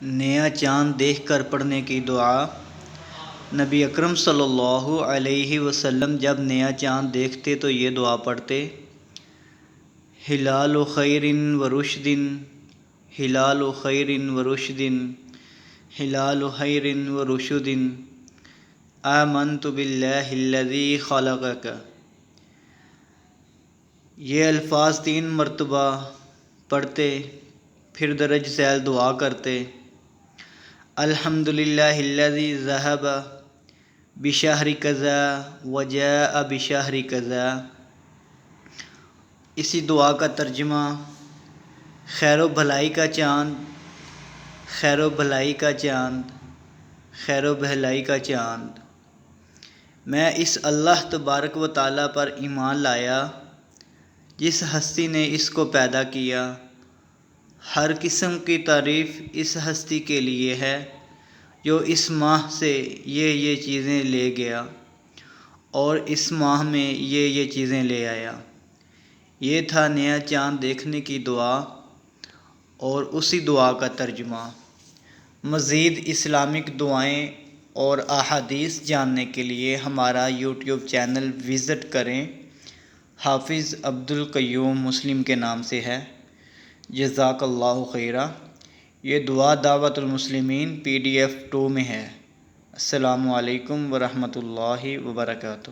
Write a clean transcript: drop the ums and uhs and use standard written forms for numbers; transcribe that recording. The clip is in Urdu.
نیا چاند دیکھ کر پڑھنے کی دعا۔ نبی اکرم صلی اللہ علیہ وسلم جب نیا چاند دیکھتے تو یہ دعا پڑھتے: ہلال خیر و رشد، ہلال خیر و رشد، ہلال خیر و رشد، آمنت باللہ الذی خلقک۔ یہ الفاظ 3 مرتبہ پڑھتے، پھر درج ذیل دعا کرتے: الحمدللہ الذی ذہب بشہر کذا وجاء بشہر کذا۔ اسی دعا کا ترجمہ: خیر و بھلائی کا چاند، خیر و بھلائی کا چاند، خیر و بھلائی کا چاند۔ میں اس اللہ تبارک و تعالیٰ پر ایمان لایا جس ہستی نے اس کو پیدا کیا۔ ہر قسم کی تعریف اس ہستی کے لیے ہے جو اس ماہ سے یہ چیزیں لے گیا اور اس ماہ میں یہ چیزیں لے آیا۔ یہ تھا نیا چاند دیکھنے کی دعا اور اسی دعا کا ترجمہ۔ مزید اسلامک دعائیں اور احادیث جاننے کے لیے ہمارا یوٹیوب چینل وزٹ کریں۔ حافظ عبدالقیوم مسلم کے نام سے ہے۔ جزاک اللہ خیرا۔ یہ دعا دعوت المسلمین PDF 2 میں ہے۔ السلام علیکم ورحمۃ اللہ وبرکاتہ۔